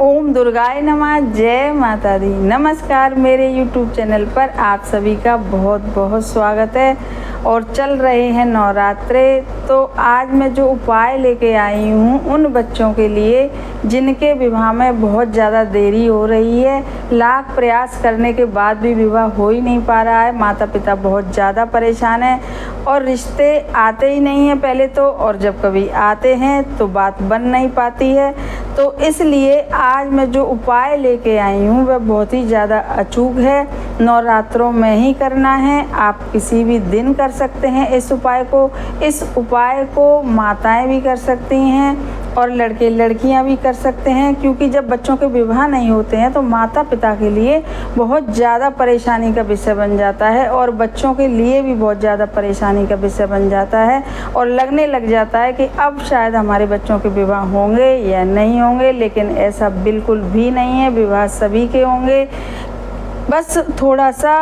ओम दुर्गाय नमः। जय माता दी। नमस्कार, मेरे YouTube चैनल पर आप सभी का बहुत बहुत स्वागत है। और चल रहे हैं नवरात्रे, तो आज मैं जो उपाय लेके आई हूँ उन बच्चों के लिए जिनके विवाह में बहुत ज़्यादा देरी हो रही है। लाख प्रयास करने के बाद भी विवाह हो ही नहीं पा रहा है। माता पिता बहुत ज़्यादा परेशान हैं और रिश्ते आते ही नहीं हैं पहले तो, और जब कभी आते हैं तो बात बन नहीं पाती है। तो इसलिए आज मैं जो उपाय लेके आई हूँ वह बहुत ही ज़्यादा अचूक है। नवरात्रों में ही करना है, आप किसी भी दिन कर सकते हैं इस उपाय को। इस उपाय को माताएं भी कर सकती हैं और लड़के लड़कियां भी कर सकते हैं, क्योंकि जब बच्चों के विवाह नहीं होते हैं तो माता पिता के लिए बहुत ज़्यादा परेशानी का विषय बन जाता है और बच्चों के लिए भी बहुत ज़्यादा परेशानी का विषय बन जाता है। और लगने लग जाता है कि अब शायद हमारे बच्चों के विवाह होंगे या नहीं होंगे, लेकिन ऐसा बिल्कुल भी नहीं है। विवाह सभी के होंगे, बस थोड़ा सा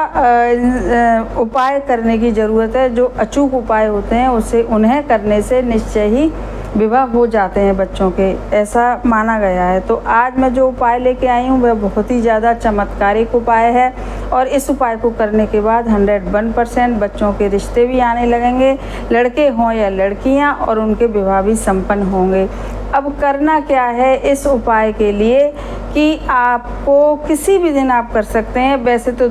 उपाय करने की ज़रूरत है। जो अचूक उपाय होते हैं उसे उन्हें करने से निश्चय ही विवाह हो जाते हैं बच्चों के, ऐसा माना गया है। तो आज मैं जो उपाय लेके आई हूँ वह बहुत ही ज़्यादा चमत्कारिक उपाय है और इस उपाय को करने के बाद 101% बच्चों के रिश्ते भी आने लगेंगे, लड़के हों या लड़कियाँ, और उनके विवाह भी संपन्न होंगे। अब करना क्या है इस उपाय के लिए कि आपको किसी भी दिन आप कर सकते हैं। वैसे तो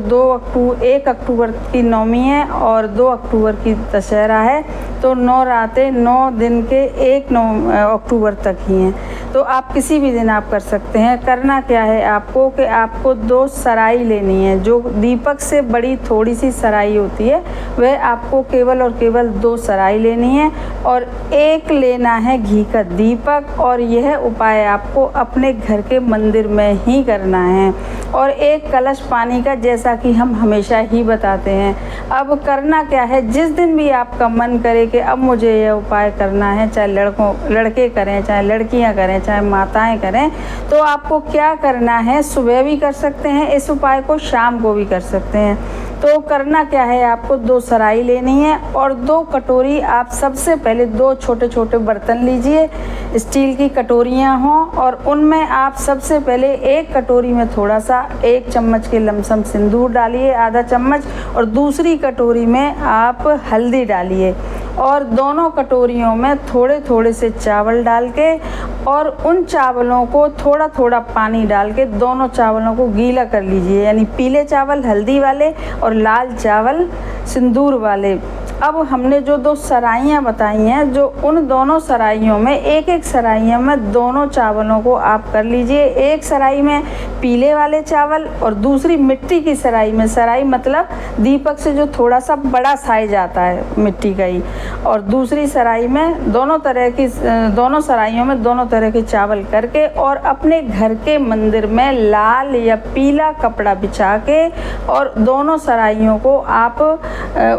1 अक्टूबर की नवमी है और 2 अक्टूबर की दशहरा है, तो 9 रातें 9 दिन के 1 अक्टूबर तक ही हैं। तो आप किसी भी दिन आप कर सकते हैं। करना क्या है आपको कि आपको 2 सराई लेनी है। जो दीपक से बड़ी थोड़ी सी सराई होती है वह आपको केवल और केवल 2 सराई लेनी है और 1 लेना है घी का दीपक। और यह उपाय आपको अपने घर के मंदिर में ही करना है। और 1 कलश पानी का, जैसा कि हम हमेशा ही बताते हैं। अब करना क्या है, जिस दिन भी आपका मन करे कि अब मुझे यह उपाय करना है, चाहे लड़के करें, चाहे लड़कियां करें, चाहे माताएं करें, तो आपको क्या करना है, सुबह भी कर सकते हैं इस उपाय को, शाम को भी कर सकते हैं। तो करना क्या है, आपको 2 सराई लेनी है और 2 कटोरी। आप सबसे पहले 2 छोटे छोटे बर्तन लीजिए, स्टील की कटोरियां हों, और उनमें आप सबसे पहले 1 कटोरी में थोड़ा सा 1 चम्मच के लमसम सिंदूर डालिए, आधा चम्मच, और दूसरी कटोरी में आप हल्दी डालिए और दोनों कटोरियों में थोड़े थोड़े से चावल डाल के, और उन चावलों को थोड़ा थोड़ा पानी डाल के दोनों चावलों को गीला कर लीजिए। यानी पीले चावल हल्दी वाले और लाल चावल सिंदूर वाले। अब हमने जो 2 सराइयाँ बताई हैं, जो उन दोनों सराइयों में 1-1 सराइयों में दोनों चावलों को आप कर लीजिए। 1 सराई में पीले वाले चावल और दूसरी मिट्टी की सराई में, सराई मतलब दीपक से जो थोड़ा सा बड़ा साइज आता है मिट्टी का ही, और दूसरी सराई में दोनों सराइयों में दोनों तरह के चावल करके, और अपने घर के मंदिर में लाल या पीला कपड़ा बिछा के और दोनों सराइयों को आप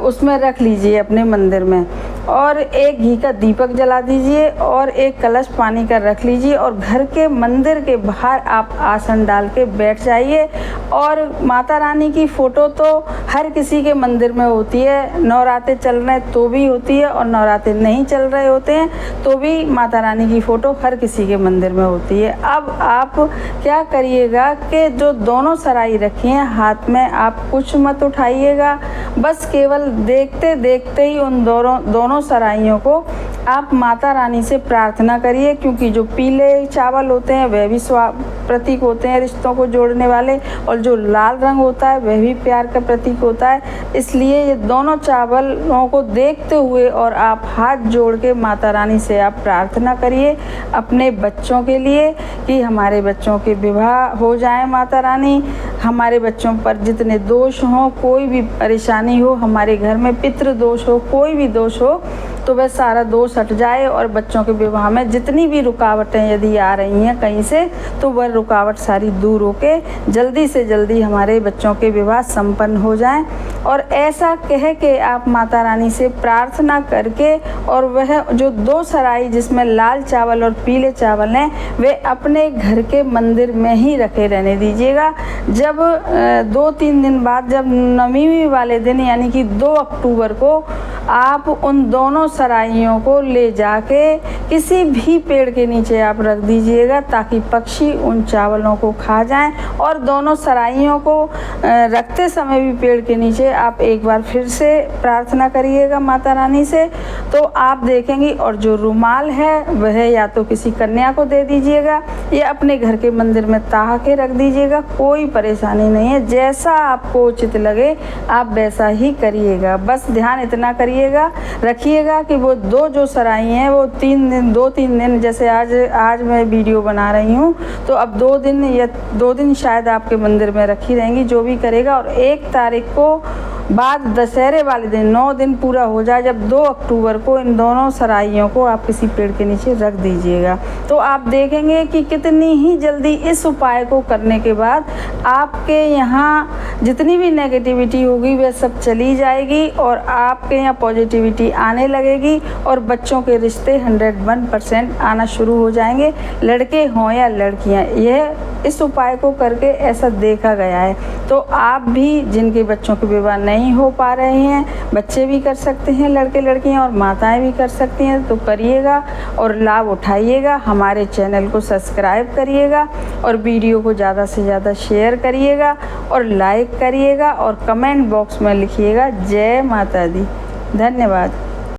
उसमें रख लीजिए अपने मंदिर में। और 1 घी का दीपक जला दीजिए और 1 कलश पानी का रख लीजिए, और घर के मंदिर के बाहर आप आसन डाल के बैठ जाइए। और माता रानी की फ़ोटो तो हर किसी के मंदिर में होती है, नवरात्रे चल रहे हैं तो भी होती है, और नवरात्रे नहीं चल रहे होते हैं तो भी माता रानी की फ़ोटो हर किसी के मंदिर में होती है। अब आप क्या करिएगा कि जो दोनों सराई रखी हैं हाथ में, आप कुछ मत उठाइएगा, बस केवल देखते देखते ही उन दोनों सराइयों को आप माता रानी से प्रार्थना करिए, क्योंकि जो पीले चावल होते हैं वह भी प्रतीक होते हैं रिश्तों को जोड़ने वाले, और जो लाल रंग होता है वह भी प्यार का प्रतीक होता है। इसलिए ये दोनों चावलों को देखते हुए और आप हाथ जोड़ के माता रानी से आप प्रार्थना करिए अपने बच्चों के लिए कि हमारे बच्चों के विवाह हो जाए। माता रानी हमारे बच्चों पर जितने दोष हों, कोई भी परेशानी हो, हमारे घर में पितृ दोष हो, कोई भी दोष हो, तो वह सारा दोष हट जाए और बच्चों के विवाह में जितनी भी रुकावटें यदि आ रही हैं कहीं से, तो वह रुकावट सारी दूर होके जल्दी से जल्दी हमारे बच्चों के विवाह संपन्न हो जाएं। और ऐसा कह के आप माता रानी से प्रार्थना करके, और वह जो 2 सराई जिसमें लाल चावल और पीले चावल हैं वे अपने घर के मंदिर में ही रखे रहने दीजिएगा। जब 2-3 दिन बाद, जब नवमी वाले दिन यानी कि 2 अक्टूबर को, आप उन दोनों सराइयों को ले जाके किसी भी पेड़ के नीचे आप रख दीजिएगा ताकि पक्षी उन चावलों को खा जाएं। और दोनों सराइयों को रखते समय भी पेड़ के नीचे आप एक बार फिर से प्रार्थना करिएगा माता रानी से, तो आप देखेंगी। और जो रुमाल है वह या तो किसी कन्या को दे दीजिएगा या अपने घर के मंदिर में ताह के रख दीजिएगा, कोई परेशानी नहीं है। जैसा आपको उचित लगे आप वैसा ही करिएगा। बस ध्यान इतना करिएगा, रखिएगा कि वो दो जो सराई हैं वो 2-3 दिन, जैसे आज मैं वीडियो बना रही हूँ तो अब 2 दिन या 2 दिन शायद आपके मंदिर में रखी रहेंगी, जो भी करेगा। और 1 तारीख को बाद दशहरे वाले दिन 9 दिन पूरा हो जाए, जब 2 अक्टूबर को इन दोनों सराइयों को आप किसी पेड़ के नीचे रख दीजिएगा, तो आप देखेंगे कि कितनी ही जल्दी इस उपाय को करने के बाद आपके यहाँ जितनी भी नेगेटिविटी होगी वह सब चली जाएगी और आपके यहाँ पॉजिटिविटी आने लगेगी और बच्चों के रिश्ते 101% आना शुरू हो जाएंगे, लड़के हों या लड़कियाँ। यह इस उपाय को करके ऐसा देखा गया है। तो आप भी जिनके बच्चों के विवाह नहीं हो पा रहे हैं, बच्चे भी कर सकते हैं, लड़के लड़कियां, और माताएं भी कर सकती हैं, तो करिएगा और लाभ उठाइएगा। हमारे चैनल को सब्सक्राइब करिएगा और वीडियो को ज़्यादा से ज़्यादा शेयर करिएगा और लाइक करिएगा और कमेंट बॉक्स में लिखिएगा जय माता दी। धन्यवाद।